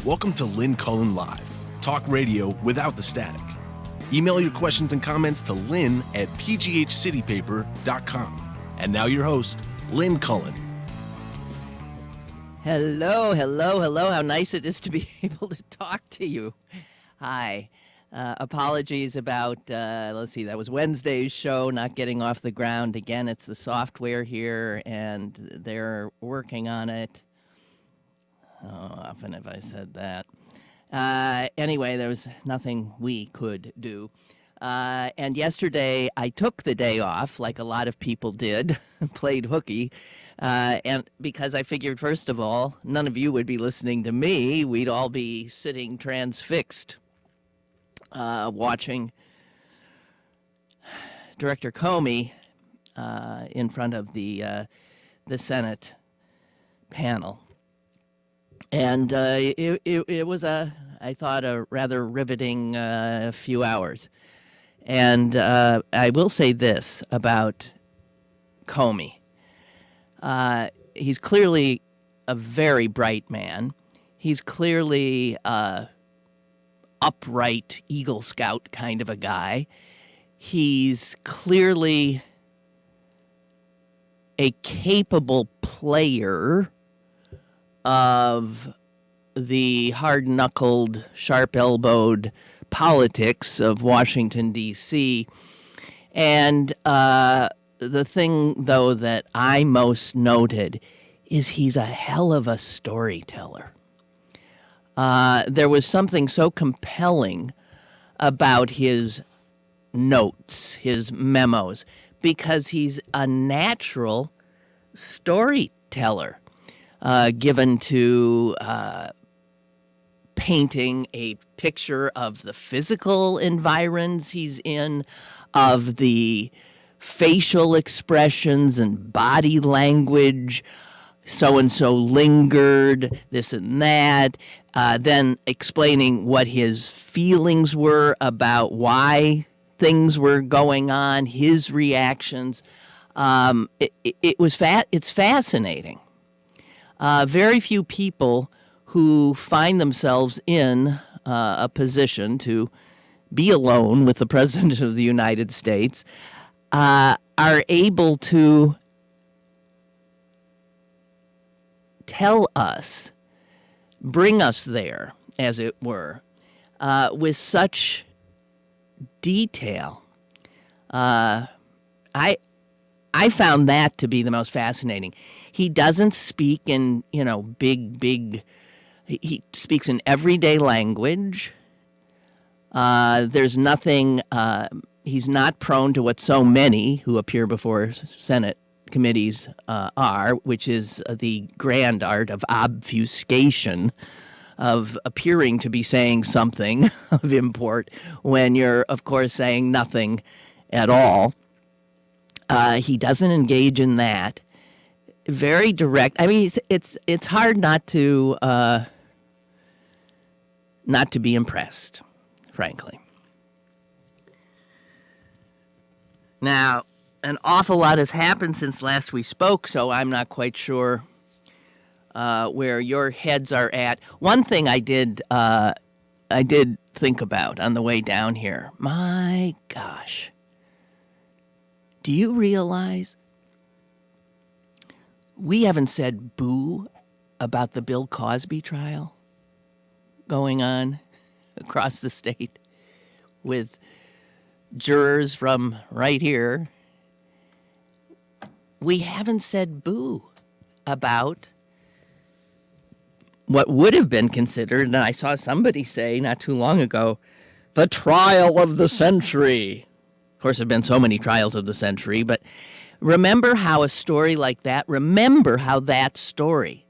Welcome to Lynn Cullen Live, talk radio without the static. Email your questions and comments to lynn@pghcitypaper.com. And now your host, Lynn Cullen. Hello. How nice it is to be able to talk to you. Hi. Apologies about, that was Wednesday's show, not getting off the ground. Again, it's the software here, and they're working on it. Oh, often have I said that. Anyway, there was nothing we could do. And yesterday, I took the day off, like a lot of people did, played hooky. And because I figured, first of all, none of you would be listening to me. We'd all be sitting transfixed, watching Director Comey in front of the Senate panel. And it was, I thought, a rather riveting few hours. And I will say this about Comey. He's clearly a very bright man. He's clearly upright Eagle Scout kind of a guy. He's clearly a capable player of the hard-knuckled, sharp-elbowed politics of Washington, D.C. And the thing, though, that I most noted is he's a hell of a storyteller. There was something so compelling about his notes, his memos, because he's a natural storyteller. Given to painting a picture of the physical environs he's in, of the facial expressions and body language. So-and-so lingered, this and that. Then explaining what his feelings were about why things were going on, his reactions. It's fascinating. Very few people who find themselves in a position to be alone with the President of the United States are able to tell us, bring us there, as it were, with such detail. I found that to be the most fascinating. He doesn't speak in, big, he speaks in everyday language. There's nothing, he's not prone to what so many who appear before Senate committees are, which is the grand art of obfuscation, of appearing to be saying something of import when you're, of course, saying nothing at all. He doesn't engage in that. Very direct. I mean, it's hard not to be impressed, frankly. Now, an awful lot has happened since last we spoke, so I'm not quite sure where your heads are at. One thing I did think about on the way down here. My gosh. Do you realize we haven't said boo about the Bill Cosby trial going on across the state with jurors from right here? We haven't said boo about what would have been considered, and I saw somebody say not too long ago, the trial of the century. Of course, there have been so many trials of the century, but remember how a story like that, remember how that story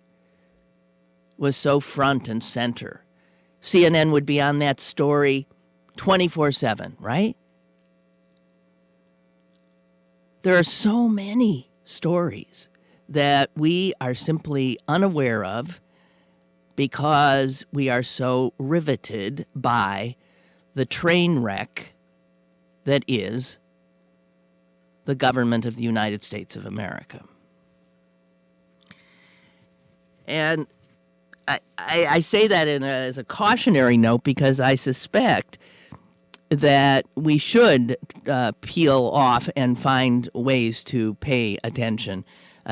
was so front and center. CNN would be on that story 24/7, right? There are so many stories that we are simply unaware of because we are so riveted by the train wreck that is the government of the United States of America. And I say that as a cautionary note because I suspect that we should peel off and find ways to pay attention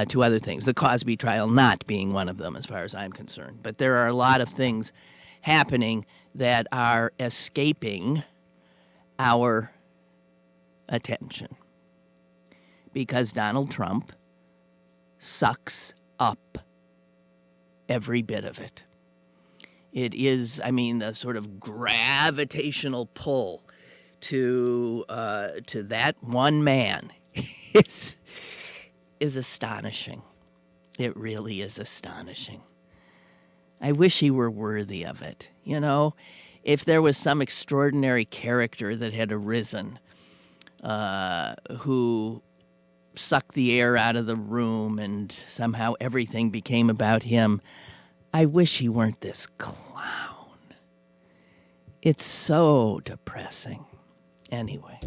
to other things. The Cosby trial not being one of them, as far as I'm concerned. But there are a lot of things happening that are escaping our attention because Donald Trump sucks up every bit of it. It is, I mean, the sort of gravitational pull to that one man is astonishing. It really is astonishing. I wish he were worthy of it. You know, if there was some extraordinary character that had arisen who sucked the air out of the room and somehow everything became about him, I wish he weren't this clown. It's so depressing. Anyway.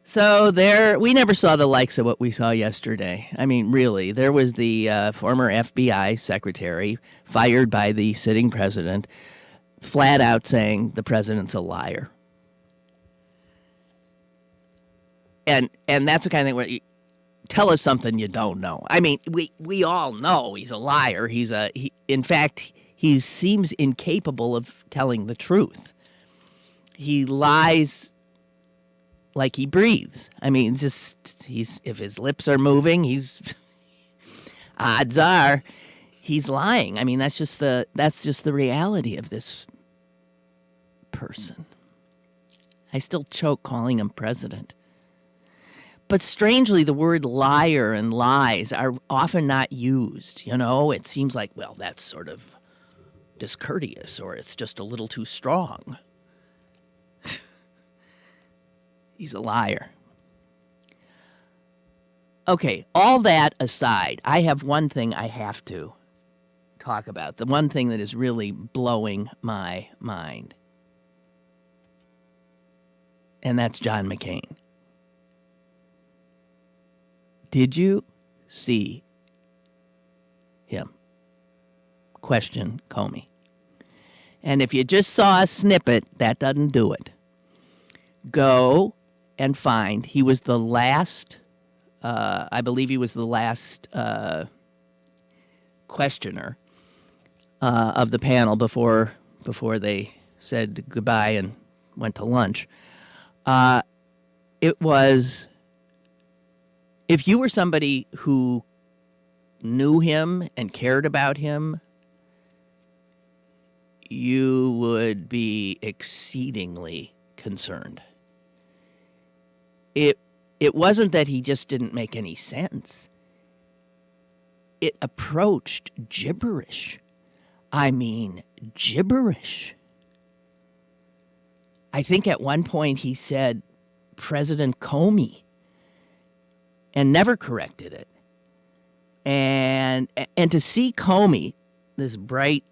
So we never saw the likes of what we saw yesterday. I mean, really, there was the former FBI secretary fired by the sitting president, flat out saying the president's a liar. And that's the kind of thing where tell us something you don't know. I mean, we all know he's a liar. In fact, he seems incapable of telling the truth. He lies like he breathes. I mean, if his lips are moving, odds are he's lying. I mean, that's just the reality of this person. I still choke calling him president. But strangely, the word liar and lies are often not used. You know, it seems like, well, that's sort of discourteous or it's just a little too strong. He's a liar. Okay, all that aside, I have one thing I have to talk about. The one thing that is really blowing my mind. And that's John McCain. Did you see him question Comey? And if you just saw a snippet, that doesn't do it. Go and find. He was the last, I believe he was the last questioner of the panel before they said goodbye and went to lunch. It was, if you were somebody who knew him and cared about him, you would be exceedingly concerned. It wasn't that he just didn't make any sense. It approached gibberish. I mean, gibberish. I think at one point he said President Comey and never corrected it. And to see Comey, this bright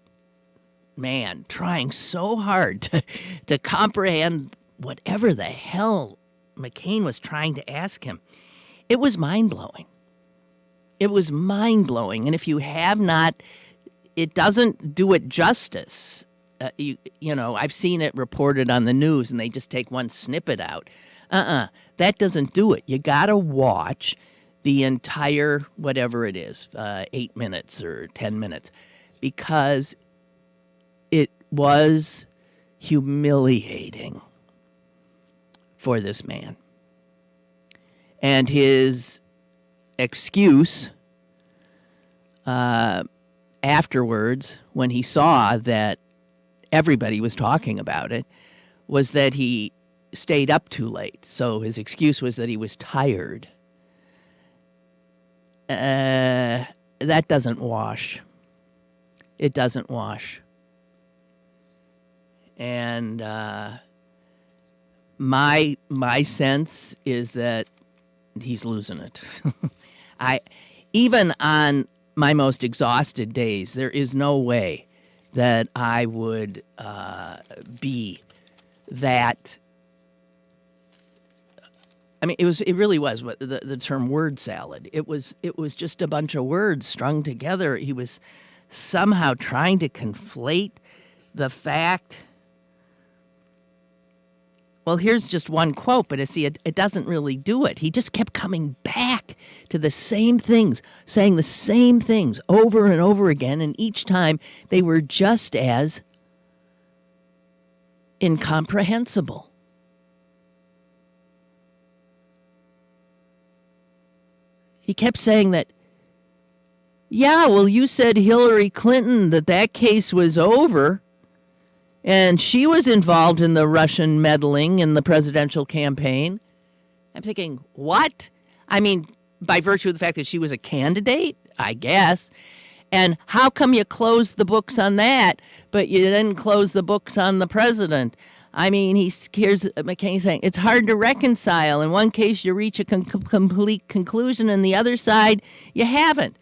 man, trying so hard to comprehend whatever the hell McCain was trying to ask him, it was mind-blowing. It was mind-blowing. And if you have not, it doesn't do it justice. You know, I've seen it reported on the news and they just take one snippet out. That doesn't do it. You got to watch the entire, whatever it is, 8 minutes or 10 minutes, because it was humiliating for this man. And his excuse afterwards, when he saw that everybody was talking about it, was that he stayed up too late. So his excuse was that he was tired. That doesn't wash. It doesn't wash. And my sense is that he's losing it. Even on my most exhausted days, there is no way that I would be that I mean, it really was what the term word salad. It was just a bunch of words strung together. He was somehow trying to conflate the fact. Well, here's just one quote, but it doesn't really do it. He just kept coming back to the same things, saying the same things over and over again, and each time they were just as incomprehensible. He kept saying that, yeah, well, you said Hillary Clinton, that case was over, and she was involved in the Russian meddling in the presidential campaign. I'm thinking, what? I mean, by virtue of the fact that she was a candidate, I guess. And how come you closed the books on that, but you didn't close the books on the president? I mean, here's McCain saying, it's hard to reconcile. In one case, you reach a complete conclusion, and the other side, you haven't.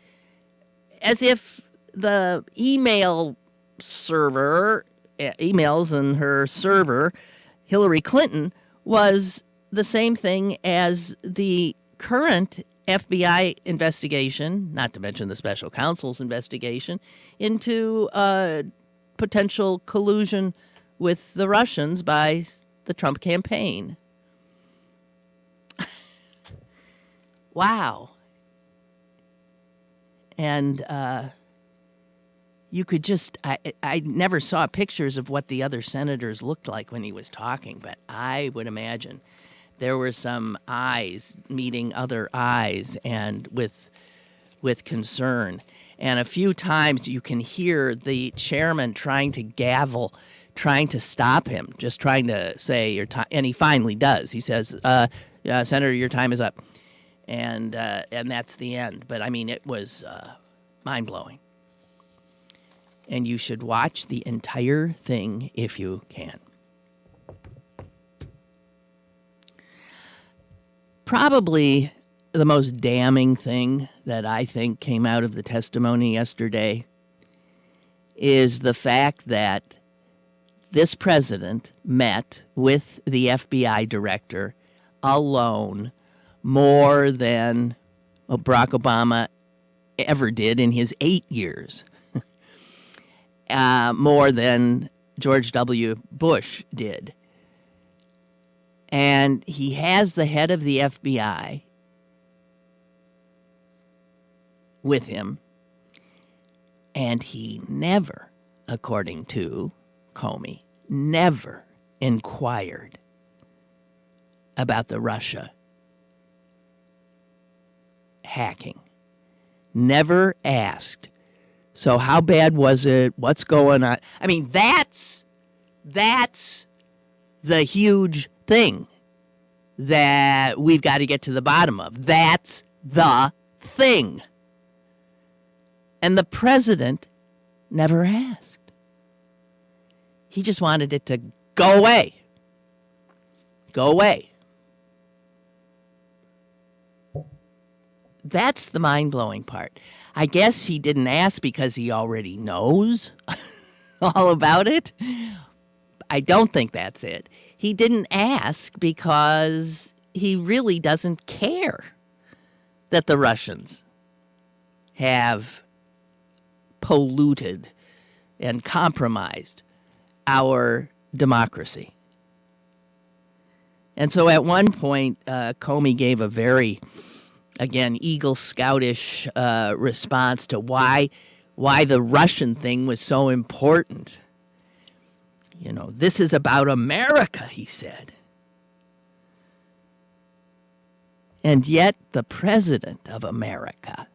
As if the emails in her server, Hillary Clinton, was the same thing as the current FBI investigation, not to mention the special counsel's investigation, into potential collusion with the Russians by the Trump campaign. Wow. And you could just, I never saw pictures of what the other senators looked like when he was talking, but I would imagine there were some eyes meeting other eyes and with concern. And a few times you can hear the chairman trying to gavel, trying to stop him, just trying to say your time, and he finally does. He says, Senator, your time is up. And that's the end. But I mean, it was mind-blowing. And you should watch the entire thing if you can. Probably the most damning thing that I think came out of the testimony yesterday is the fact that this president met with the FBI director alone more than Barack Obama ever did in his 8 years, more than George W. Bush did. And he has the head of the FBI with him, and he never, according to Comey, never inquired about the Russia hacking. Never asked, so how bad was it? What's going on? I mean, that's the huge thing that we've got to get to the bottom of. That's the thing. And the president never asked. He just wanted it to go away. Go away. That's the mind-blowing part. I guess he didn't ask because he already knows all about it. I don't think that's it. He didn't ask because he really doesn't care that the Russians have polluted and compromised our democracy. And so at one point, Comey gave a very, again, Eagle Scoutish response to why the Russian thing was so important. You know, this is about America, he said. And yet the president of America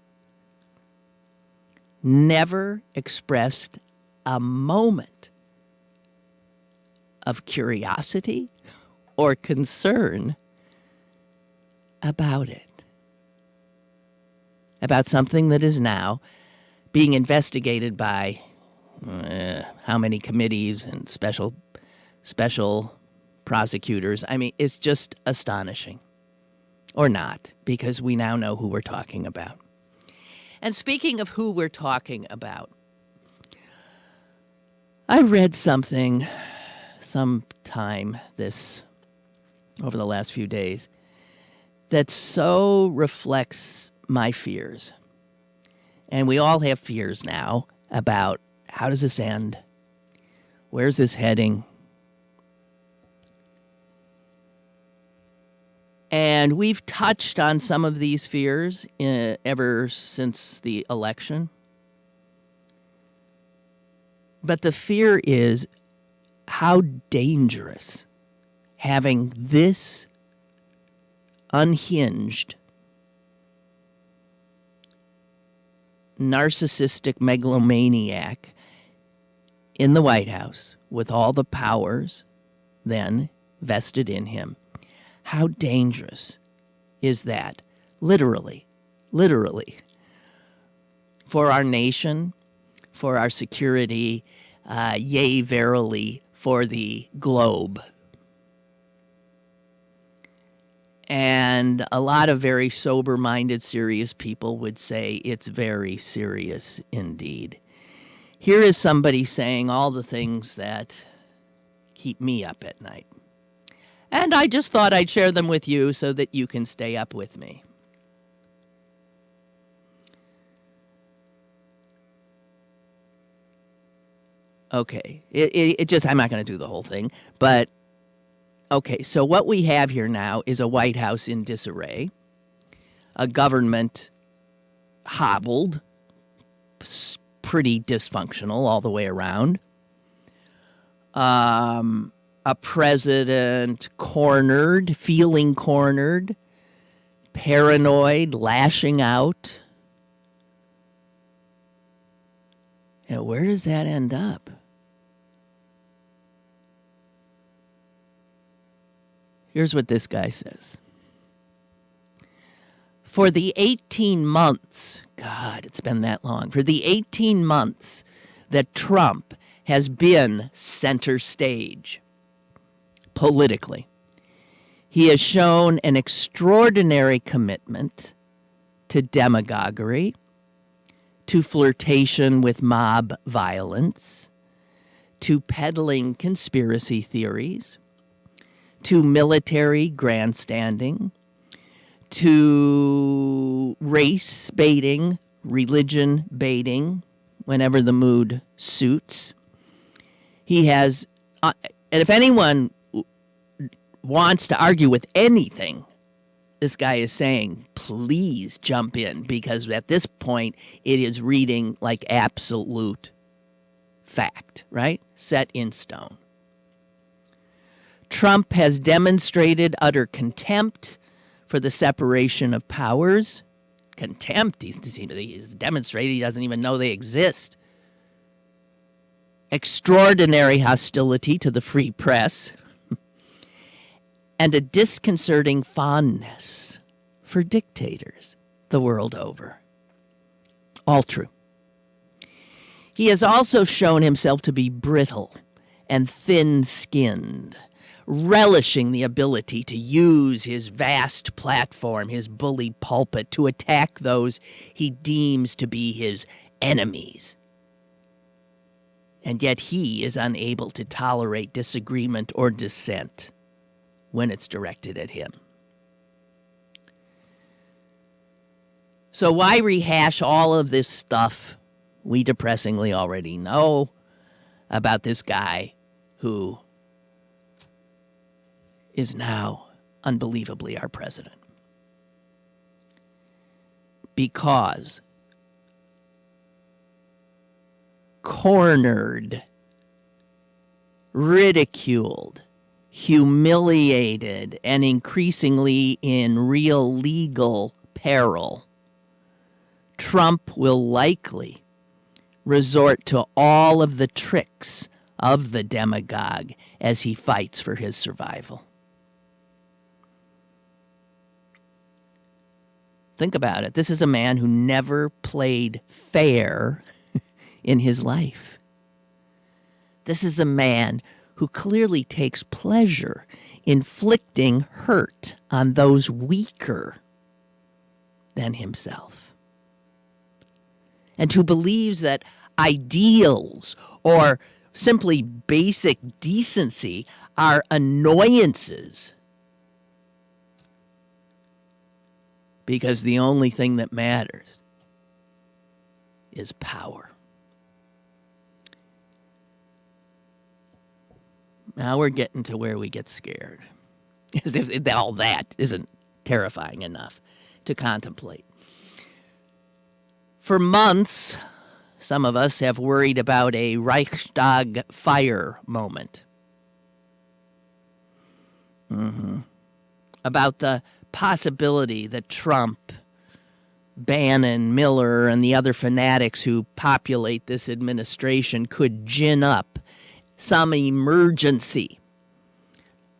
never expressed a moment of curiosity or concern about it. About something that is now being investigated by how many committees and special prosecutors. I mean, it's just astonishing. Or not, because we now know who we're talking about. And speaking of who we're talking about, I read something sometime over the last few days that so reflects my fears. And we all have fears now about how does this end? Where's this heading? And we've touched on some of these fears ever since the election. But the fear is how dangerous having this unhinged, narcissistic megalomaniac in the White House with all the powers then vested in him. How dangerous is that? Literally, for our nation, for our security, yea, verily, for the globe. And a lot of very sober-minded, serious people would say it's very serious indeed. Here is somebody saying all the things that keep me up at night. And I just thought I'd share them with you so that you can stay up with me. Okay, it just, I'm not going to do the whole thing, but okay, so what we have here now is a White House in disarray, a government hobbled, pretty dysfunctional all the way around, a president cornered, feeling cornered, paranoid, lashing out. And where does that end up? Here's what this guy says. For the 18 months, God, it's been that long, for the 18 months that Trump has been center stage politically, he has shown an extraordinary commitment to demagoguery, to flirtation with mob violence, to peddling conspiracy theories, to military grandstanding, to race baiting, religion baiting, whenever the mood suits. He has, and if anyone wants to argue with anything this guy is saying, please jump in, because at this point it is reading like absolute fact, right? Set in stone. Trump has demonstrated utter contempt for the separation of powers. Contempt, he's demonstrated he doesn't even know they exist. Extraordinary hostility to the free press. And a disconcerting fondness for dictators the world over. All true. He has also shown himself to be brittle and thin-skinned, relishing the ability to use his vast platform, his bully pulpit, to attack those he deems to be his enemies. And yet he is unable to tolerate disagreement or dissent when it's directed at him. So why rehash all of this stuff we depressingly already know about this guy who is now unbelievably our president? Because cornered, ridiculed, humiliated, and increasingly in real legal peril, Trump will likely resort to all of the tricks of the demagogue as he fights for his survival. Think about it. This is a man who never played fair in his life. This is a man who clearly takes pleasure inflicting hurt on those weaker than himself, and who believes that ideals or simply basic decency are annoyances because the only thing that matters is power. Now we're getting to where we get scared, as if all that isn't terrifying enough to contemplate. For months, some of us have worried about a Reichstag fire moment. About the possibility that Trump, Bannon, Miller, and the other fanatics who populate this administration could gin up some emergency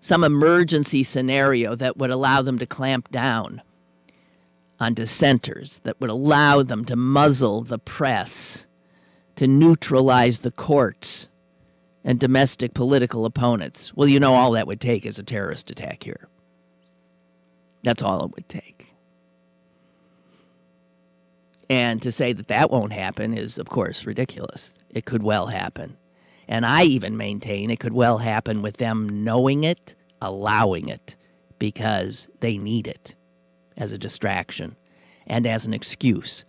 scenario that would allow them to clamp down on dissenters, that would allow them to muzzle the press, to neutralize the courts and domestic political opponents. Well, you know, all that would take is a terrorist attack here. That's all it would take. And to say that that won't happen is, of course, ridiculous. It could well happen. And I even maintain it could well happen with them knowing it, allowing it, because they need it as a distraction and as an excuse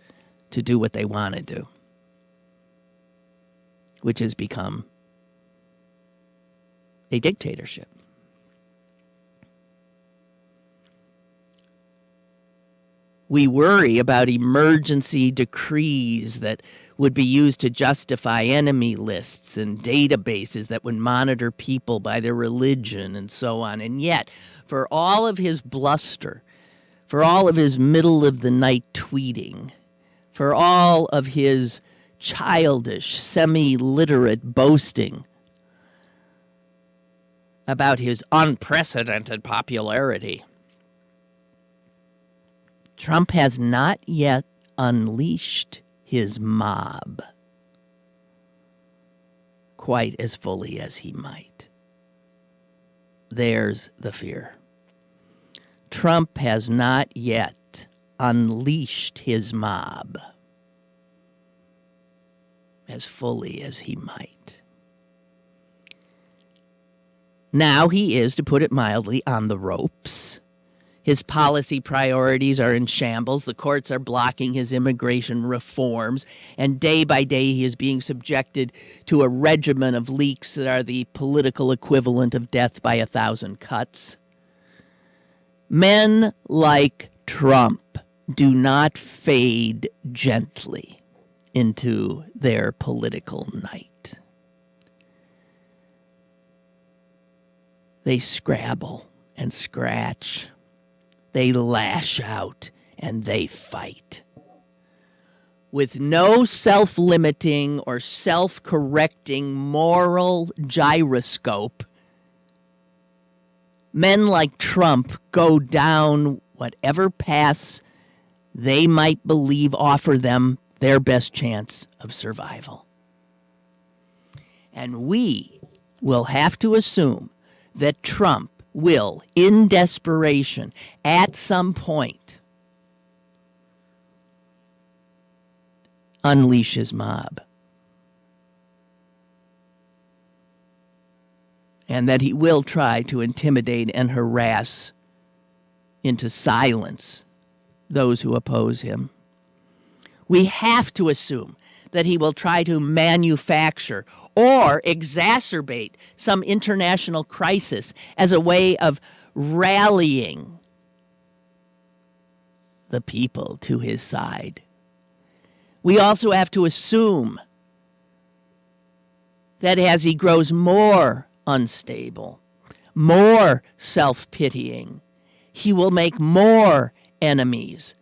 to do what they want to do, which has become a dictatorship. We worry about emergency decrees that would be used to justify enemy lists and databases that would monitor people by their religion and so on. And yet, for all of his bluster, for all of his middle-of-the-night tweeting, for all of his childish, semi-literate boasting about his unprecedented popularity, Trump has not yet unleashed his mob quite as fully as he might. There's the fear. Trump has not yet unleashed his mob as fully as he might. Now he is, to put it mildly, on the ropes. His policy priorities are in shambles. The courts are blocking his immigration reforms. And day by day, he is being subjected to a regimen of leaks that are the political equivalent of death by 1,000 cuts. Men like Trump do not fade gently into their political night. They scrabble and scratch. They lash out and they fight. With no self-limiting or self-correcting moral gyroscope, men like Trump go down whatever paths they might believe offer them their best chance of survival. And we will have to assume that Trump will, in desperation, at some point, unleash his mob. And that he will try to intimidate and harass into silence those who oppose him. We have to assume that he will try to manufacture or exacerbate some international crisis as a way of rallying the people to his side. We also have to assume that as he grows more unstable, more self-pitying, he will make more enemies.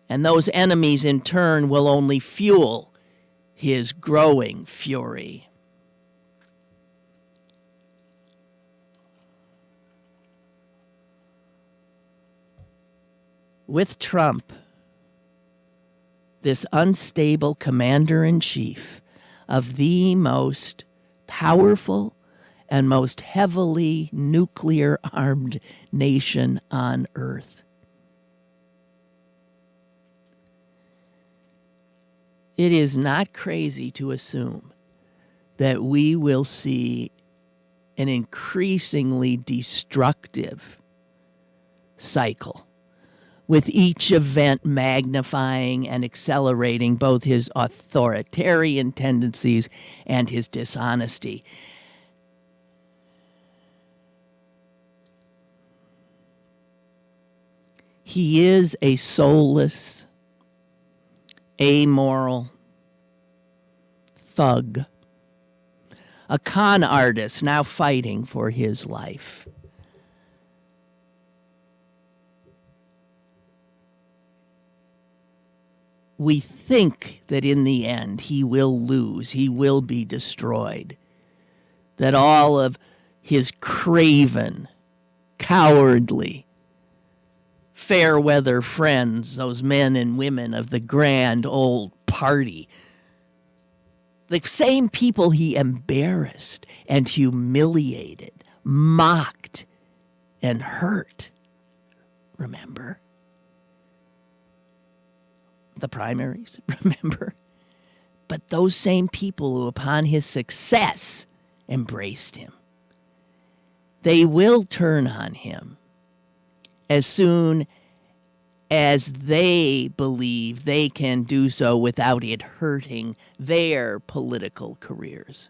And those enemies, in turn, will only fuel his growing fury. With Trump, this unstable commander-in-chief of the most powerful and most heavily nuclear-armed nation on earth, it is not crazy to assume that we will see an increasingly destructive cycle with each event magnifying and accelerating both his authoritarian tendencies and his dishonesty. He is a soulless, amoral thug, a con artist now fighting for his life. We think that in the end he will lose, he will be destroyed, that all of his craven, cowardly, fair weather friends, those men and women of the grand old party, the same people he embarrassed and humiliated, mocked and hurt, remember? The primaries, remember? But those same people who, upon his success, embraced him, they will turn on him as soon as they believe they can do so without it hurting their political careers.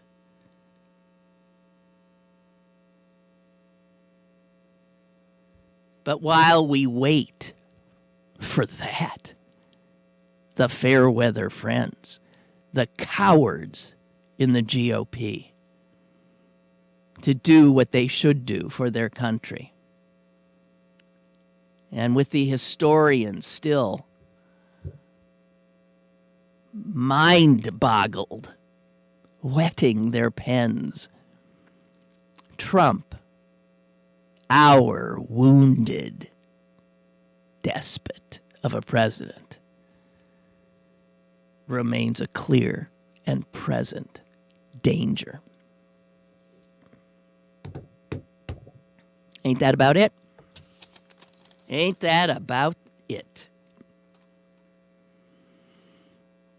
But while we wait for that, the fair weather friends, the cowards in the GOP, to do what they should do for their country. And with the historians still mind-boggled, wetting their pens, Trump, our wounded despot of a president, remains a clear and present danger. Ain't that about it? Ain't that about it?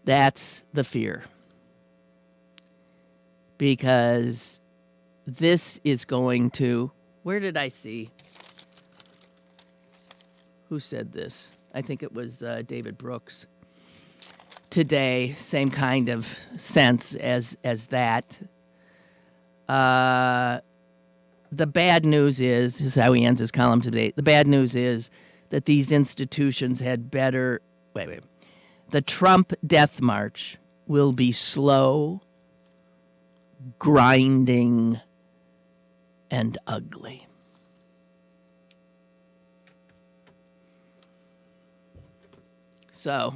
That's the fear. Because this is going to... Where did I see? Who said this? I think it was David Brooks. Today, same kind of sense as that. The bad news is how he ends his column today. The bad news is that these institutions had better... Wait. The Trump death march will be slow, grinding, and ugly. So,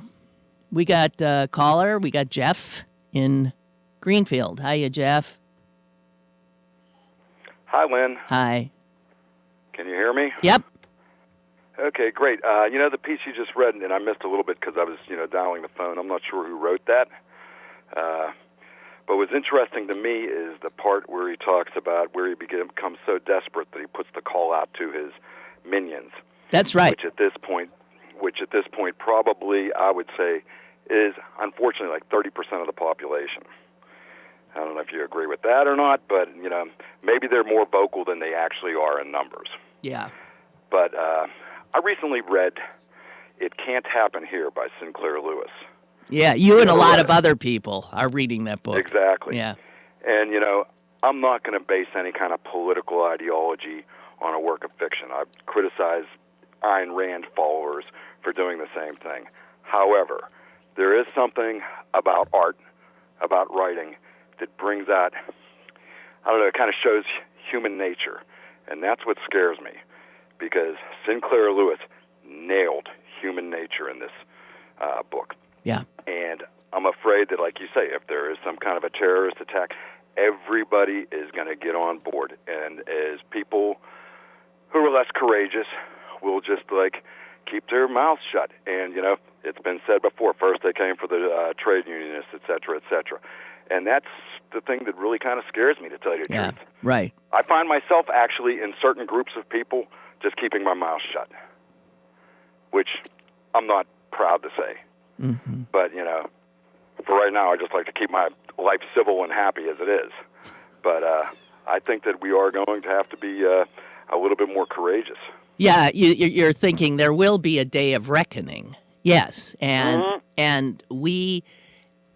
we got a caller. We got Jeff in Greenfield. Hiya, Jeff. Hi, Lynn. Hi. Can you hear me? Yep. Okay, great. The piece you just read, and I missed a little bit because I was, dialing the phone. I'm not sure who wrote that. But what's interesting to me is the part where he talks about where he becomes so desperate that he puts the call out to his minions. That's right. Which at this point probably, I would say, is unfortunately like 30% of the population. I don't know if you agree with that or not, but, maybe they're more vocal than they actually are in numbers. Yeah. But I recently read It Can't Happen Here by Sinclair Lewis. Yeah, you and a lot of other people are reading that book. Exactly. Yeah. And, I'm not going to base any kind of political ideology on a work of fiction. I've criticized Ayn Rand followers for doing the same thing. However, there is something about art, about writing, that brings out, it kind of shows human nature. And that's what scares me, because Sinclair Lewis nailed human nature in this book. Yeah. And I'm afraid that, like you say, if there is some kind of a terrorist attack, everybody is going to get on board. And as people who are less courageous will just, keep their mouths shut. And, it's been said before, first they came for the trade unionists, et cetera, et cetera. And that's the thing that really kind of scares me, to tell you the truth. Right. I find myself actually in certain groups of people just keeping my mouth shut, which I'm not proud to say. Mm-hmm. But, for right now, I just like to keep my life civil and happy as it is. But I think that we are going to have to be a little bit more courageous. Yeah, you're thinking there will be a day of reckoning. Yes, and we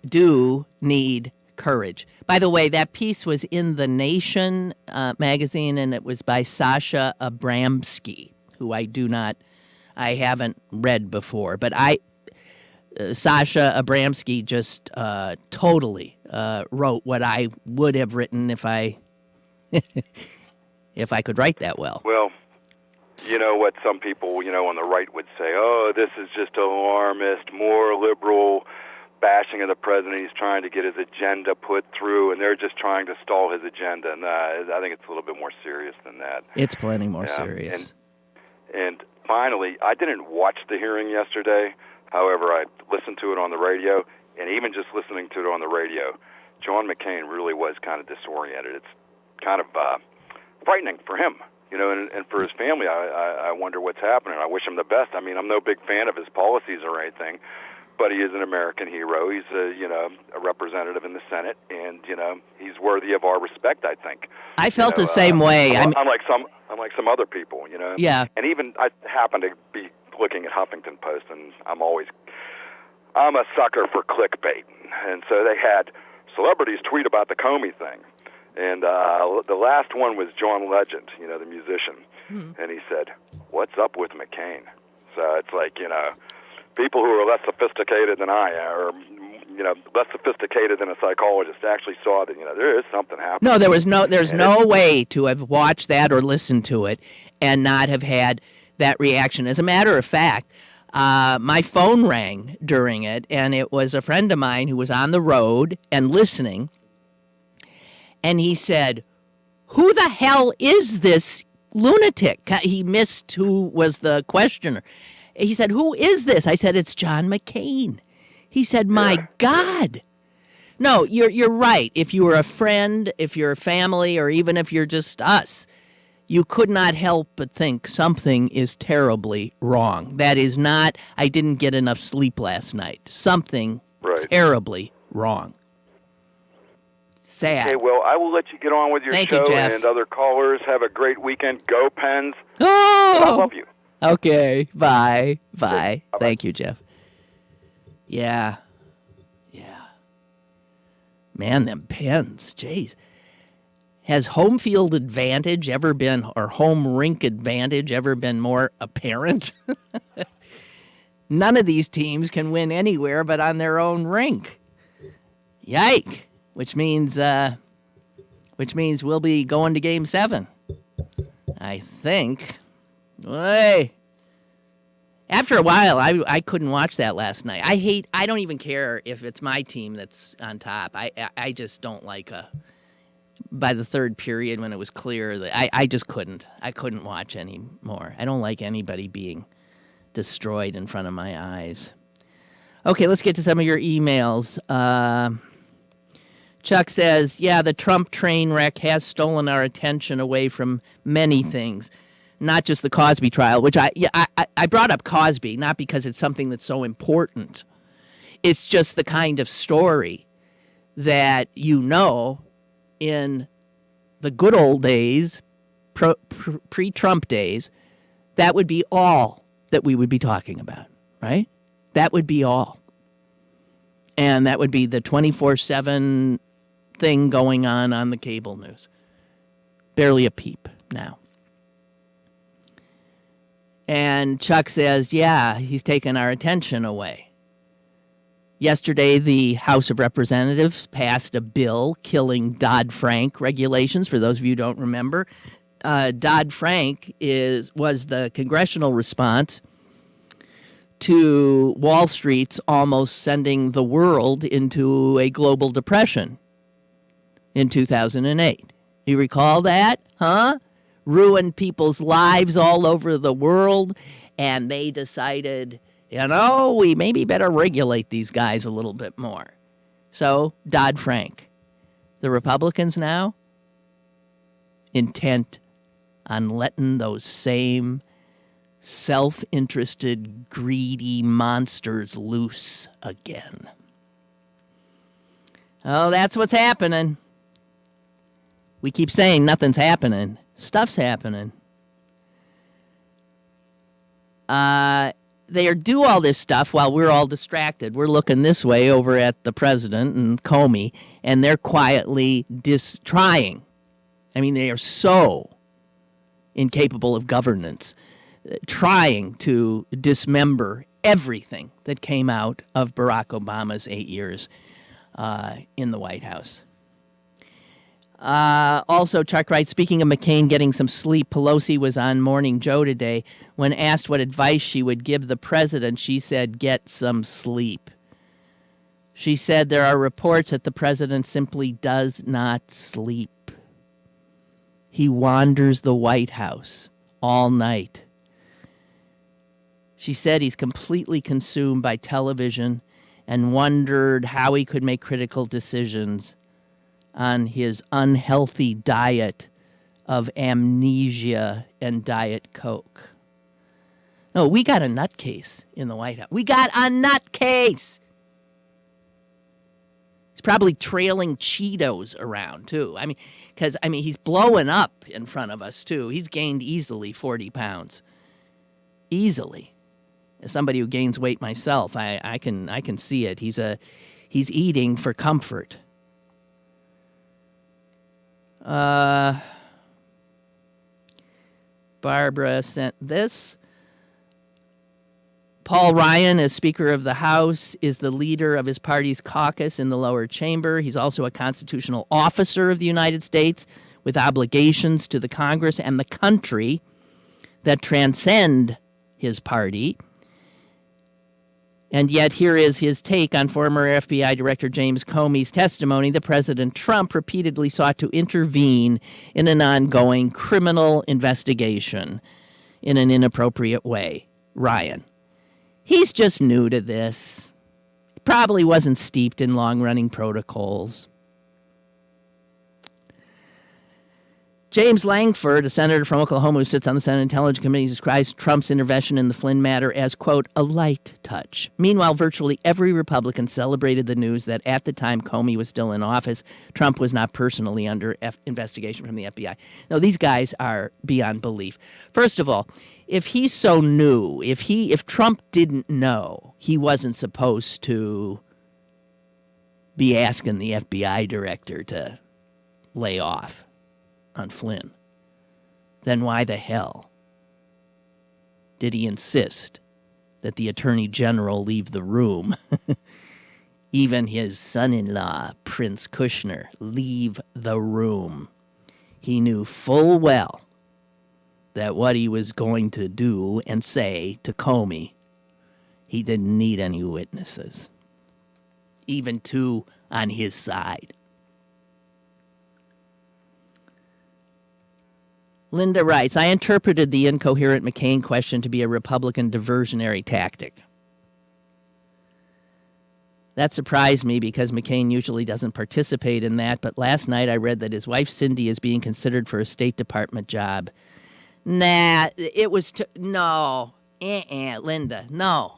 do need courage. By the way, that piece was in The Nation magazine, and it was by Sasha Abramsky, who I haven't read before, but Sasha Abramsky just totally wrote what I would have written if I if I could write that well. Well, you know what some people, on the right would say, oh, this is just alarmist, more liberal bashing of the president. He's trying to get his agenda put through, and they're just trying to stall his agenda. And I think it's a little bit more serious than that. It's plenty more serious. And finally, I didn't watch the hearing yesterday. However, I listened to it on the radio, and even just listening to it on the radio, John McCain really was kind of disoriented. It's kind of frightening for him. And for his family, I wonder what's happening. I wish him the best. I mean, I'm no big fan of his policies or anything, but he is an American hero. He's a representative in the Senate, and he's worthy of our respect, I think. I felt the same way. Unlike some other people, Yeah. And even I happen to be looking at Huffington Post, and I'm a sucker for clickbait, and so they had celebrities tweet about the Comey thing. And the last one was John Legend, the musician. And he said, "What's up with McCain?" So it's like, people who are less sophisticated than I am, or, less sophisticated than a psychologist, actually saw that, there is something happening. No, there's no way to have watched that or listened to it and not have had that reaction. As a matter of fact, my phone rang during it, and it was a friend of mine who was on the road and listening. And he said, "Who the hell is this lunatic?" He missed who was the questioner. He said, "Who is this?" I said, "It's John McCain." He said, "My God." No, you're right. If you were a friend, if you're a family, or even if you're just us, you could not help but think something is terribly wrong. That is not, I didn't get enough sleep last night. Something terribly wrong. Sad. Okay, well, I will let you get on with your Thank show, you, Jeff. and other callers. Have a great weekend. Go Pens. Oh! I love you. Okay, bye. Bye. Bye-bye. Thank you, Jeff. Yeah. Man, them Pens, jeez. Has home field advantage ever been, or home rink advantage ever been more apparent? None of these teams can win anywhere but on their own rink. Yike. Which means we'll be going to Game 7. I think. Hey. After a while, I couldn't watch that last night. I don't even care if it's my team that's on top. I just don't like by the third period when it was clear that I just couldn't. I couldn't watch anymore. I don't like anybody being destroyed in front of my eyes. Okay, let's get to some of your emails. Chuck says, yeah, the Trump train wreck has stolen our attention away from many things, not just the Cosby trial, which I brought up Cosby, not because it's something that's so important. It's just the kind of story that, in the good old days, pre-Trump days, that would be all that we would be talking about, right? That would be all. And that would be the 24/7 thing going on the cable news. Barely a peep now. And Chuck says, yeah, he's taken our attention away. Yesterday, the House of Representatives passed a bill killing Dodd-Frank regulations. For those of you who don't remember, Dodd-Frank was the congressional response to Wall Street's almost sending the world into a global depression in 2008. You recall that, huh? Ruined people's lives all over the world, and they decided, we maybe better regulate these guys a little bit more. So, Dodd-Frank. The Republicans now intent on letting those same self-interested, greedy monsters loose again. Oh, that's what's happening. We keep saying nothing's happening. Stuff's happening. They do all this stuff while we're all distracted. We're looking this way over at the president and Comey, and they're quietly trying. I mean, they are so incapable of governance, trying to dismember everything that came out of Barack Obama's 8 years in the White House. Also, Chuck writes, speaking of McCain getting some sleep, Pelosi was on Morning Joe today. When asked what advice she would give the president, she said, get some sleep. She said there are reports that the president simply does not sleep. He wanders the White House all night. She said he's completely consumed by television and wondered how he could make critical decisions on his unhealthy diet of amnesia and Diet Coke. No, we got a nutcase in the White House. We got a nutcase. He's probably trailing Cheetos around, too. Because he's blowing up in front of us, too. He's gained easily 40 pounds. Easily. As somebody who gains weight myself, I can see it. He's eating for comfort. Barbara sent this. Paul Ryan, as Speaker of the House, is the leader of his party's caucus in the lower chamber. He's also a constitutional officer of the United States with obligations to the Congress and the country that transcend his party. And yet here is his take on former FBI Director James Comey's testimony that President Trump repeatedly sought to intervene in an ongoing criminal investigation in an inappropriate way. Ryan. He's just new to this. Probably wasn't steeped in long-running protocols. James Langford, a senator from Oklahoma who sits on the Senate Intelligence Committee, describes Trump's intervention in the Flynn matter as, quote, a light touch. Meanwhile, virtually every Republican celebrated the news that at the time Comey was still in office, Trump was not personally under investigation from the FBI. Now, these guys are beyond belief. First of all, if he's so new, if Trump didn't know he wasn't supposed to be asking the FBI director to lay off on Flynn, then why the hell did he insist that the Attorney General leave the room? Even his son-in-law, Prince Kushner, leave the room. He knew full well that what he was going to do and say to Comey, he didn't need any witnesses, even two on his side. Linda writes, I interpreted the incoherent McCain question to be a Republican diversionary tactic. That surprised me because McCain usually doesn't participate in that, but last night I read that his wife Cindy is being considered for a State Department job. Nah, it was... no. Linda, no.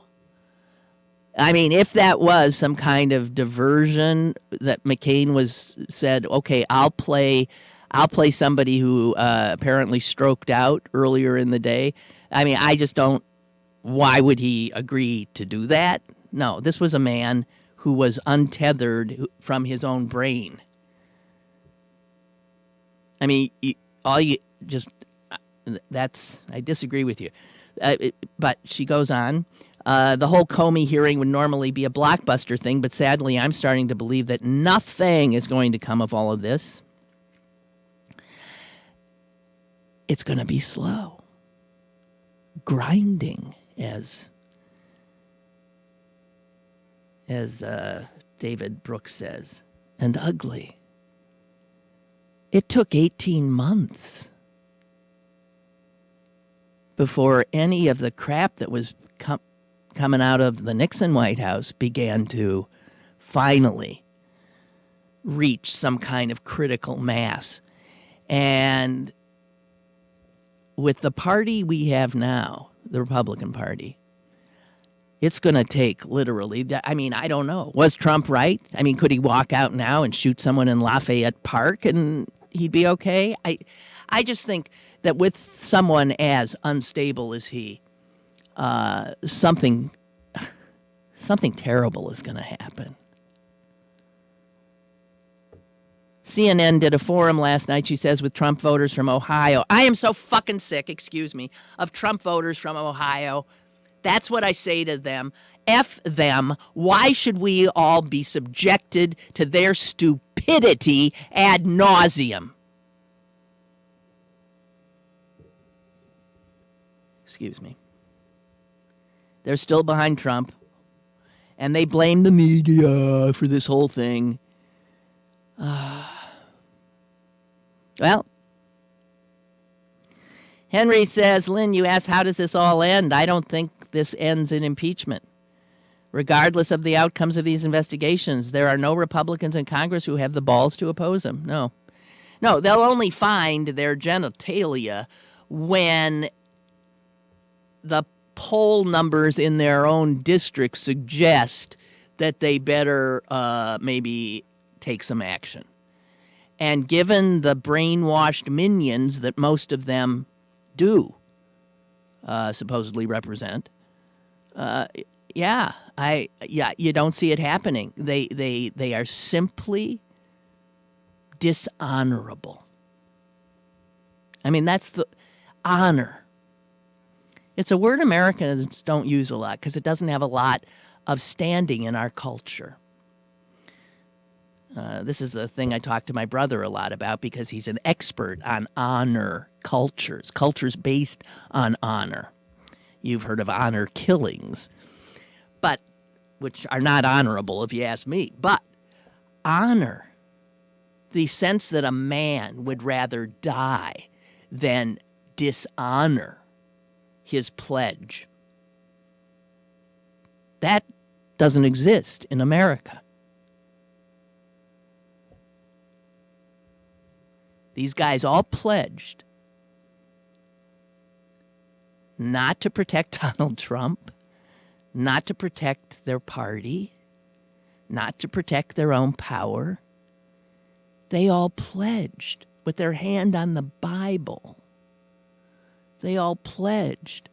I mean, if that was some kind of diversion that McCain said, okay, I'll play somebody who apparently stroked out earlier in the day. I mean, I just don't... Why would he agree to do that? No, this was a man who was untethered from his own brain. I mean, I disagree with you. But she goes on. The whole Comey hearing would normally be a blockbuster thing, but sadly I'm starting to believe that nothing is going to come of all of this. It's going to be slow, grinding, as David Brooks says, and ugly. It took 18 months before any of the crap that was coming out of the Nixon White House began to finally reach some kind of critical mass. And with the party we have now, the Republican Party, it's going to take literally, I mean, I don't know. Was Trump right? I mean, could he walk out now and shoot someone in Lafayette Park and he'd be okay? I just think that with someone as unstable as he, something terrible is going to happen. CNN did a forum last night, she says, with Trump voters from Ohio. I am so fucking sick, of Trump voters from Ohio. That's what I say to them. F them. Why should we all be subjected to their stupidity ad nauseum? Excuse me. They're still behind Trump, and they blame the media for this whole thing. Well, Henry says, Lynn, you asked, how does this all end? I don't think this ends in impeachment. Regardless of the outcomes of these investigations, there are no Republicans in Congress who have the balls to oppose him. No, they'll only find their genitalia when the poll numbers in their own district suggest that they better maybe take some action. And given the brainwashed minions that most of them do supposedly represent, you don't see it happening. They are simply dishonorable. I mean, that's the honor. It's a word Americans don't use a lot because it doesn't have a lot of standing in our culture. This is a thing I talk to my brother a lot about because he's an expert on honor cultures based on honor. You've heard of honor killings, but which are not honorable if you ask me. But honor, the sense that a man would rather die than dishonor his pledge, that doesn't exist in America. These guys all pledged not to protect Donald Trump, not to protect their party, not to protect their own power. They all pledged with their hand on the Bible. They all pledged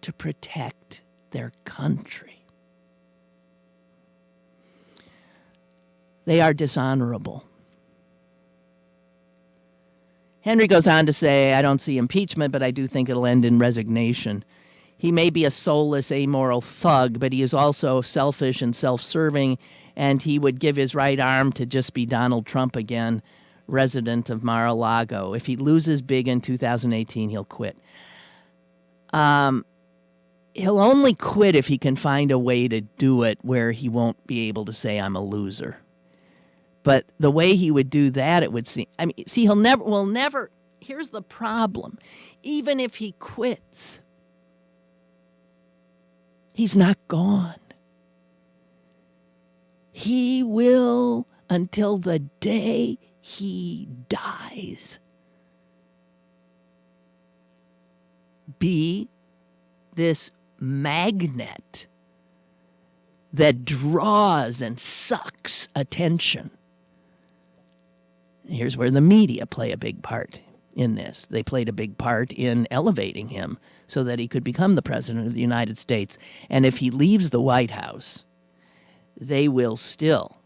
to protect their country. They are dishonorable. Henry goes on to say, I don't see impeachment, but I do think it'll end in resignation. He may be a soulless, amoral thug, but he is also selfish and self-serving, and he would give his right arm to just be Donald Trump again, resident of Mar-a-Lago. If he loses big in 2018, he'll quit. He'll only quit if he can find a way to do it where he won't be able to say, I'm a loser. But the way he would do that, it would seem, will never, here's the problem. Even if he quits, he's not gone. He will, until the day he dies, be this magnet that draws and sucks attention. Here's where the media play a big part in this. They played a big part in elevating him so that he could become the president of the United States. And if he leaves the White House, they will still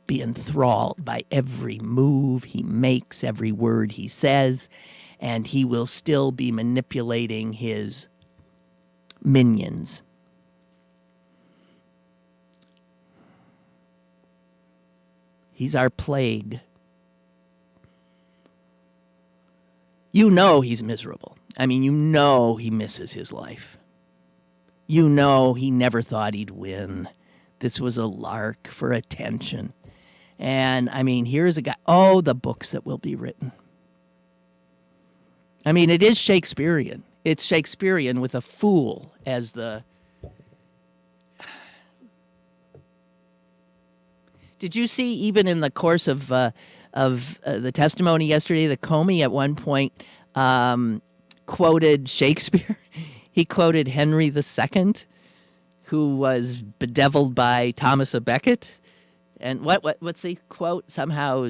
be enthralled by every move he makes, every word he says, and he will still be manipulating his minions. He's our plague. You know he's miserable. You know he misses his life. You know he never thought he'd win. This was a lark for attention. And, here's a guy. Oh, the books that will be written. It is Shakespearean. It's Shakespearean with a fool as the... Did you see, even in the course of the testimony yesterday, that Comey at one point quoted Shakespeare? He quoted Henry II, who was bedeviled by Thomas à Becket. And what's the quote? Somehow,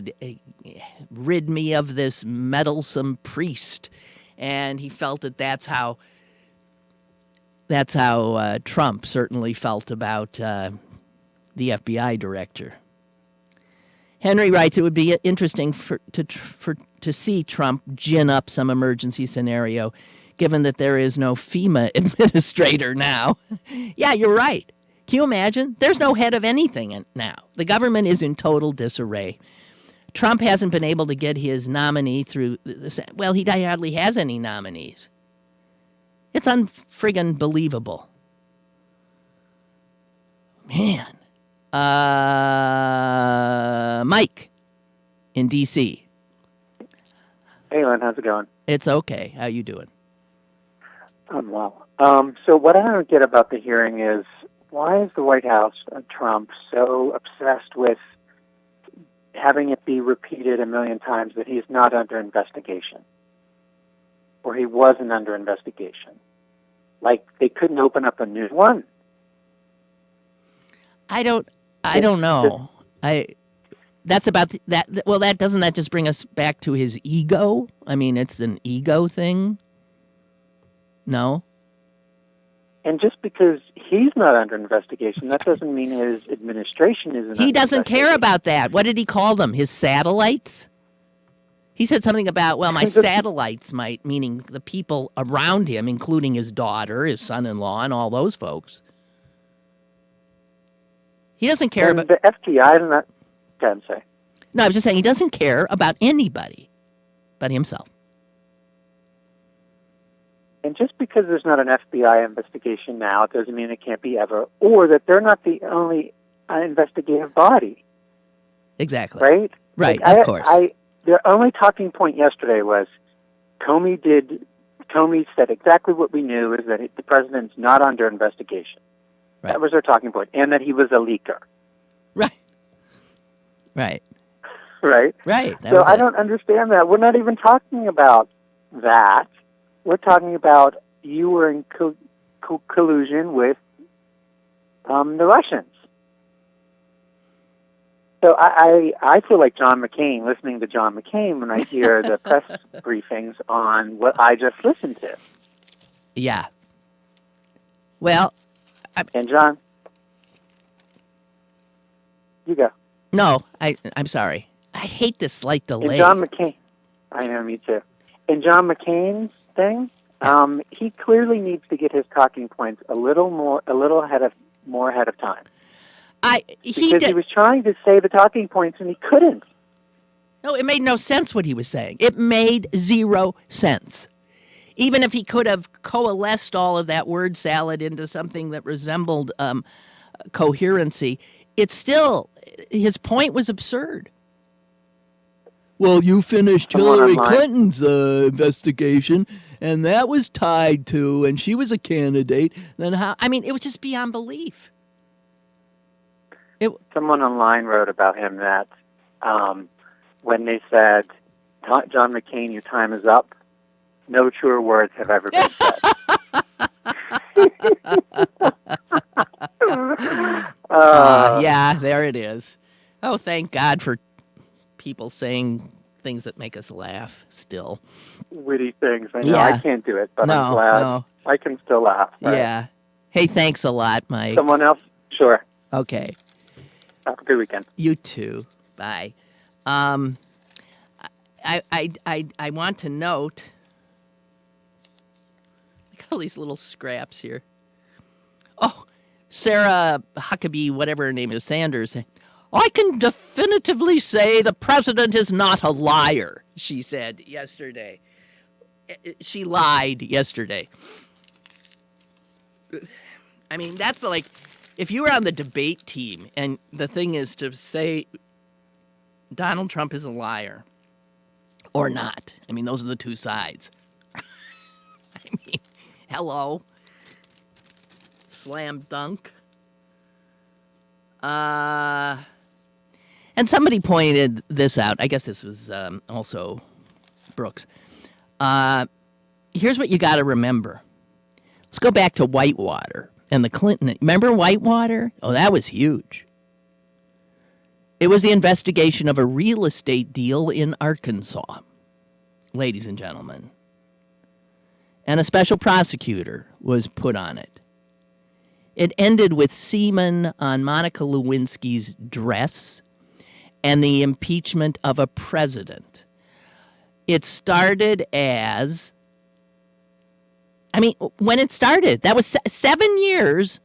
rid me of this meddlesome priest. And he felt that that's how Trump certainly felt about the FBI director. Henry writes, it would be interesting to see Trump gin up some emergency scenario, given that there is no FEMA administrator now. Yeah, you're right. Can you imagine? There's no head of anything now. The government is in total disarray. Trump hasn't been able to get his nominee through well, he hardly has any nominees. It's unfriggin' believable. Man. Mike in D.C. Hey, Lynn, how's it going? It's okay. How you doing? I'm well. So what I don't get about the hearing is, why is the White House and Trump so obsessed with having it be repeated a million times that he's not under investigation? Or he wasn't under investigation? Like, they couldn't open up a new one? I don't know. That's about that. Well, doesn't that just bring us back to his ego? I mean, it's an ego thing. No. And just because he's not under investigation, that doesn't mean his administration isn't. He doesn't care about that. What did he call them? His satellites? He said something about, well, my satellites meaning the people around him, including his daughter, his son-in-law, and all those folks. He doesn't care about... the FBI and that... Can say. No, I'm just saying he doesn't care about anybody but himself. And just because there's not an FBI investigation now, it doesn't mean it can't be ever, or that they're not the only investigative body. Exactly. Right? Right, like, of course. Their only talking point yesterday was Comey said exactly what we knew, is that the president's not under investigation. Right. That was their talking point, and that he was a leaker. Right. Right. Right? Right. So I don't understand that. We're not even talking about that. We're talking about you were in collusion with the Russians. So I feel like John McCain, listening to John McCain when I hear the press briefings on what I just listened to. Yeah. Well. And John, you go. No, I'm sorry. I hate this slight delay. And John McCain, I know, me too. And John McCain's thing, he clearly needs to get his talking points a little more ahead of time. He was trying to say the talking points and he couldn't. No, it made no sense what he was saying. It made zero sense. Even if he could have coalesced all of that word salad into something that resembled coherency, it's still, his point was absurd. Well, you finished Hillary Clinton's investigation, and that was tied to, and she was a candidate. Then how? I mean, it was just beyond belief. Someone online wrote about him that when they said, John McCain, your time is up, no truer words have ever been said. Yeah, there it is. Oh, thank God for people saying things that make us laugh still. Witty things. I know I can't do it, but I'm glad I can still laugh. Right? Yeah. Hey, thanks a lot, Mike. Someone else? Sure. Okay. Have a good weekend. You too. Bye. I want to note, look at all these little scraps here. Oh, Sarah Huckabee, whatever her name is, Sanders. I can definitively say the president is not a liar, she said yesterday. She lied yesterday. I mean, that's like, if you were on the debate team and the thing is to say Donald Trump is a liar or not. I mean, those are the two sides. I mean, hello. Slam dunk. And somebody pointed this out. I guess this was also Brooks. Here's what you got to remember. Let's go back to Whitewater and the Clinton. Remember Whitewater? Oh, that was huge. It was the investigation of a real estate deal in Arkansas, ladies and gentlemen. and a special prosecutor was put on it. It ended with semen on Monica Lewinsky's dress and the impeachment of a president. It started as, when it started, that was 7 years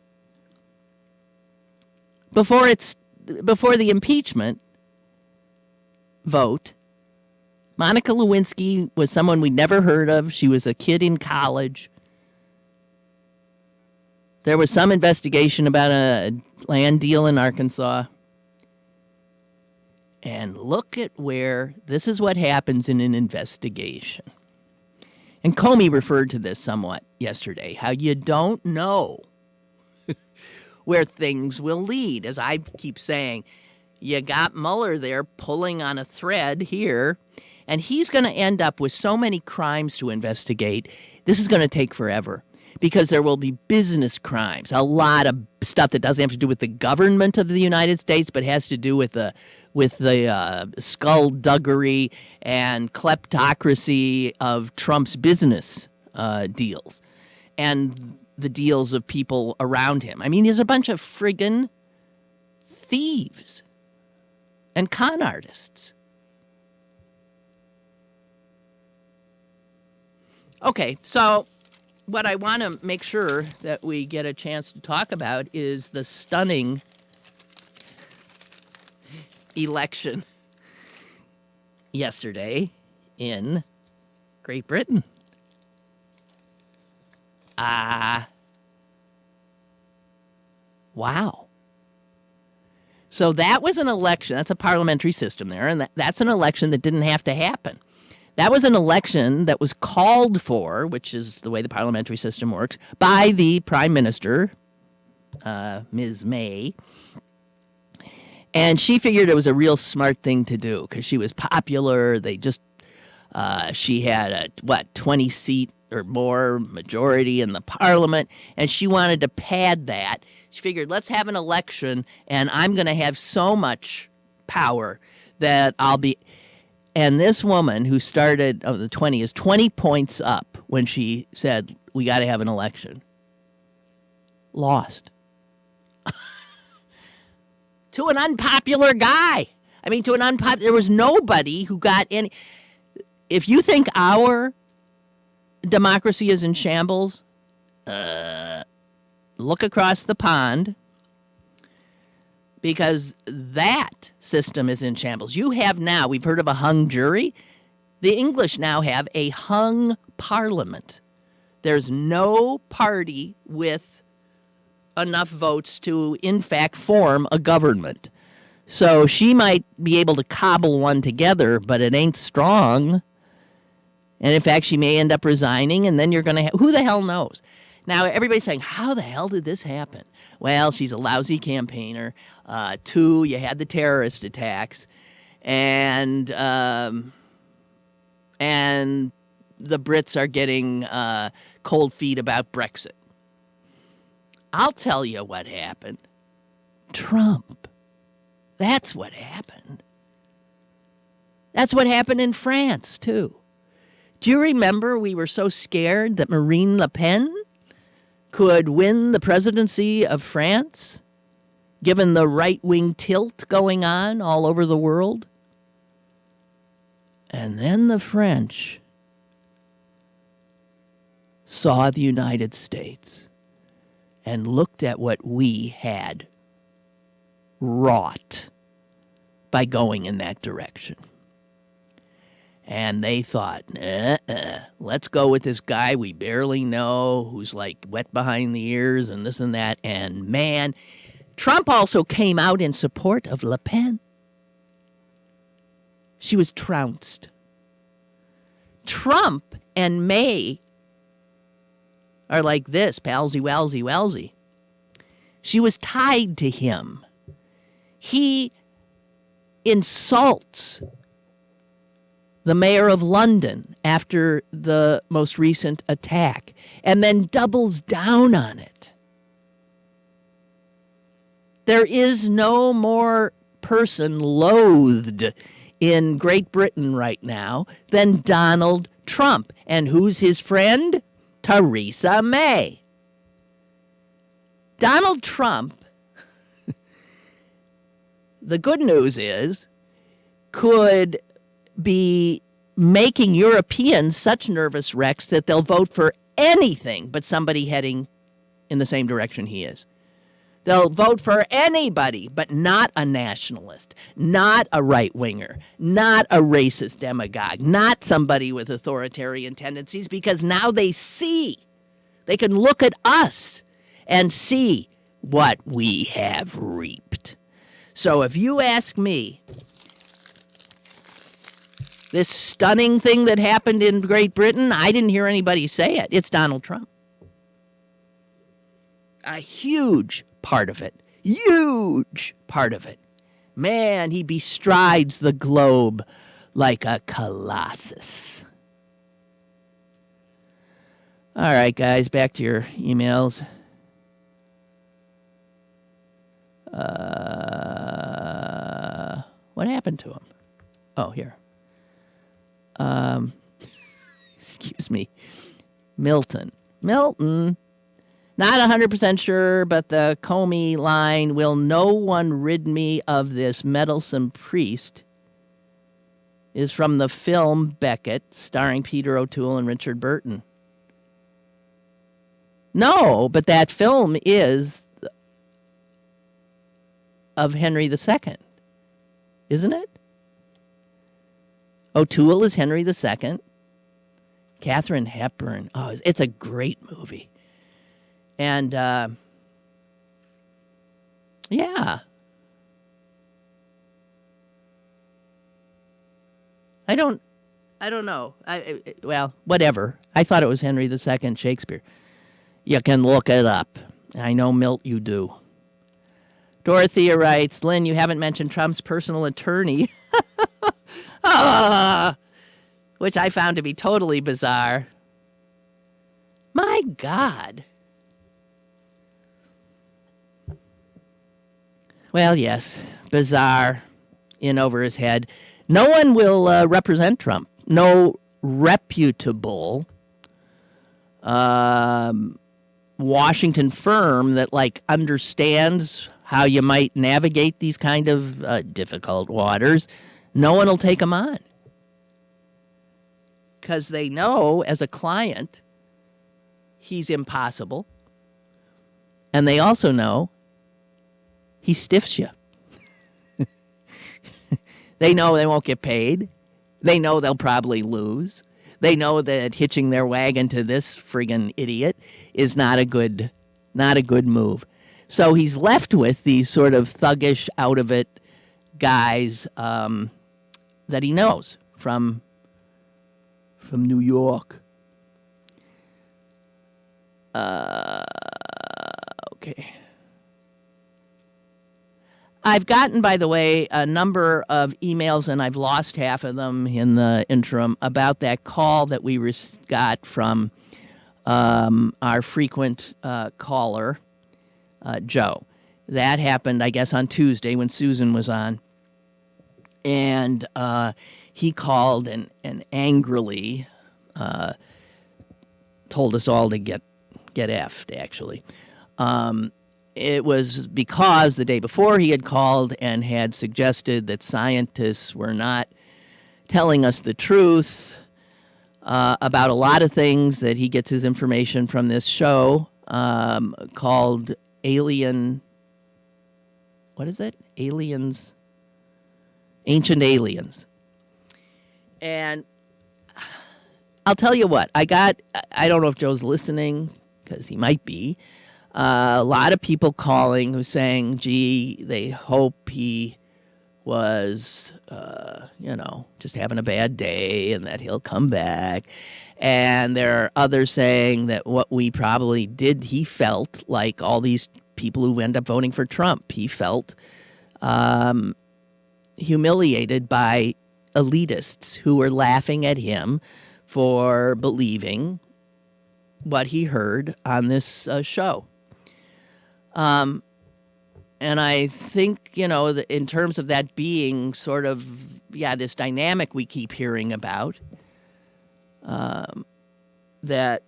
before the impeachment vote. Monica Lewinsky was someone we'd never heard of. She was a kid in college. There was some investigation about a land deal in Arkansas. And look at where this is what happens in an investigation. And Comey referred to this somewhat yesterday, how you don't know where things will lead. As I keep saying, you got Mueller there pulling on a thread here, and he's going to end up with so many crimes to investigate. This is going to take forever because there will be business crimes, a lot of stuff that doesn't have to do with the government of the United States, but has to do with the skullduggery and kleptocracy of Trump's business deals and the deals of people around him. There's a bunch of friggin' thieves and con artists. Okay, so what I want to make sure that we get a chance to talk about is the stunning election yesterday in Great Britain. Wow. So that was an election. That's a parliamentary system there, and that's an election that didn't have to happen. That was an election that was called for, which is the way the parliamentary system works, by the Prime Minister, Ms. May. And she figured it was a real smart thing to do because she was popular. She had a 20-seat or more majority in the parliament, and she wanted to pad that. She figured, let's have an election, and I'm going to have so much power that I'll be... And this woman who started the 20 is 20 points up when she said, we got to have an election. Lost. To an unpopular guy. There was nobody who got any... If you think our democracy is in shambles, look across the pond, because that system is in shambles. You have now, we've heard of a hung jury. The English now have a hung parliament. There's no party with enough votes to, in fact, form a government. So she might be able to cobble one together, but it ain't strong. And in fact, she may end up resigning, and then you're going to have... Who the hell knows? Now, everybody's saying, how the hell did this happen? Well, she's a lousy campaigner. 2, you had the terrorist attacks. And the Brits are getting cold feet about Brexit. I'll tell you what happened. Trump. That's what happened. That's what happened in France, too. Do you remember we were so scared that Marine Le Pen could win the presidency of France, given the right-wing tilt going on all over the world? And then the French saw the United States and looked at what we had wrought by going in that direction. And they thought, let's go with this guy we barely know, who's like wet behind the ears and this and that. And man, Trump also came out in support of Le Pen. She was trounced. Trump and May are like this, palsy, walsy, walsy. She was tied to him. He insults the mayor of London after the most recent attack, and then doubles down on it. There is no more person loathed in Great Britain right now than Donald Trump. And who's his friend? Theresa May. Donald Trump, the good news is, could be making Europeans such nervous wrecks that they'll vote for anything but somebody heading in the same direction he is. They'll vote for anybody but not a nationalist, not a right-winger, not a racist demagogue, not somebody with authoritarian tendencies, because now they can look at us and see what we have reaped. So if you ask me, this stunning thing that happened in Great Britain, I didn't hear anybody say it. It's Donald Trump. A huge part of it. Huge part of it. Man, he bestrides the globe like a colossus. All right, guys, back to your emails. What happened to him? Oh, here. Excuse me. Milton. Not 100% sure, but the Comey line, will no one rid me of this meddlesome priest, is from the film Becket, starring Peter O'Toole and Richard Burton. No, but that film is of Henry II, isn't it? O'Toole is Henry II. Katharine Hepburn. Oh, it's a great movie. And, yeah. I don't know. Well, whatever. I thought it was Henry II, Shakespeare. You can look it up. I know, Milt, you do. Dorothea writes, Lynn, you haven't mentioned Trump's personal attorney. Which I found to be totally bizarre. My God. Well, yes, bizarre, in over his head. No one will represent Trump. No reputable Washington firm that, like, understands how you might navigate these kind of difficult waters. No one will take him on. Because they know, as a client, he's impossible. And they also know he stiffs you. They know they won't get paid. They know they'll probably lose. They know that hitching their wagon to this friggin' idiot is not a good move. So he's left with these sort of thuggish, out-of-it guys that he knows from New York. Okay. I've gotten, by the way, a number of emails, and I've lost half of them in the interim, about that call that we got from our frequent caller, Joe. That happened, I guess, on Tuesday when Susan was on. And he called and angrily told us all to get effed, actually. It was because the day before he had called and had suggested that scientists were not telling us the truth about a lot of things, that he gets his information from this show called Alien... What is it? Aliens... Ancient Aliens. And I'll tell you what, I don't know if Joe's listening, because he might be, a lot of people calling who saying, gee, they hope he was, just having a bad day and that he'll come back. And there are others saying that what we probably did, he felt like all these people who end up voting for Trump, he felt humiliated by elitists who were laughing at him for believing what he heard on this show. And I think, in terms of that being sort of, this dynamic we keep hearing about, that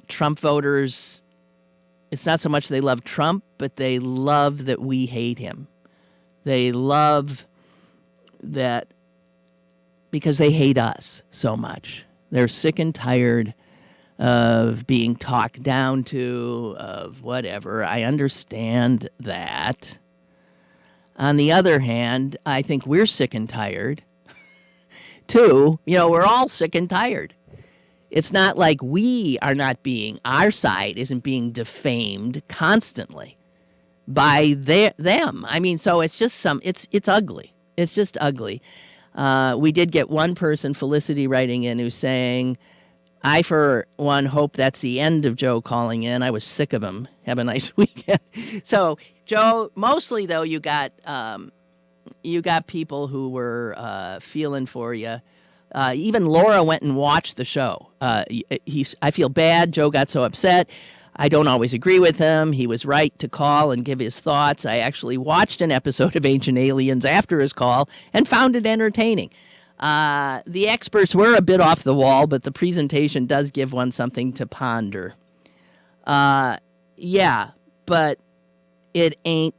Trump voters, it's not so much they love Trump, but they love that we hate him. They love that because they hate us so much. They're sick and tired of being talked down to, of whatever. I understand that. On the other hand, I think we're sick and tired, too. We're all sick and tired. It's not like we are not being, our side isn't being defamed constantly by them. I mean, so it's just it's ugly. It's just ugly. We did get one person, Felicity, writing in who's saying, I, for one, hope that's the end of Joe calling in. I was sick of him. Have a nice weekend. So, Joe, mostly, though, you got people who were feeling for you. Even Laura went and watched the show. I feel bad. Joe got so upset. I don't always agree with him. He was right to call and give his thoughts. I actually watched an episode of Ancient Aliens after his call and found it entertaining. The experts were a bit off the wall, but the presentation does give one something to ponder. Yeah, but it ain't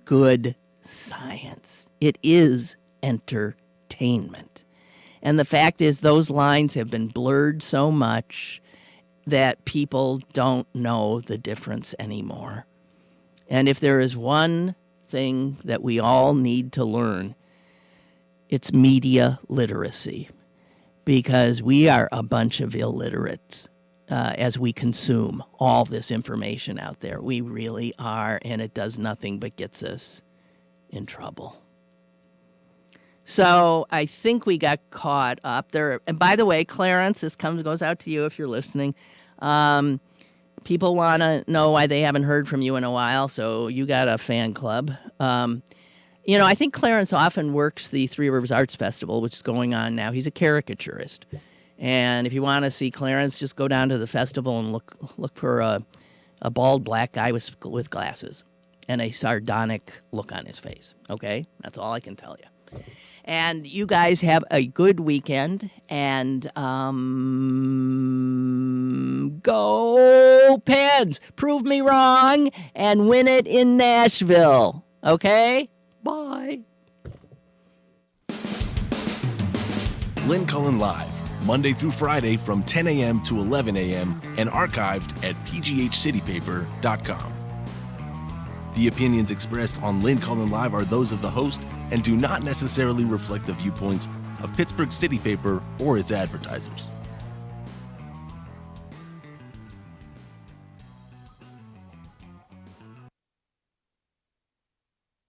good science. It is entertainment. And the fact is, those lines have been blurred so much that people don't know the difference anymore. And if there is one thing that we all need to learn, it's media literacy, because we are a bunch of illiterates as we consume all this information out there. We really are, and it does nothing but gets us in trouble. So I think we got caught up there. And by the way, Clarence, this goes out to you if you're listening. People want to know why they haven't heard from you in a while, so you got a fan club. I think Clarence often works the Three Rivers Arts Festival, which is going on now. He's a caricaturist. And if you want to see Clarence, just go down to the festival and look for a bald black guy with glasses and a sardonic look on his face. Okay? That's all I can tell you. And you guys have a good weekend, and go Pens! Prove me wrong and win it in Nashville. Okay? Bye. Lynn Cullen Live, Monday through Friday from 10 a.m. to 11 a.m. and archived at pghcitypaper.com. The opinions expressed on Lynn Cullen Live are those of the host and do not necessarily reflect the viewpoints of Pittsburgh City Paper or its advertisers.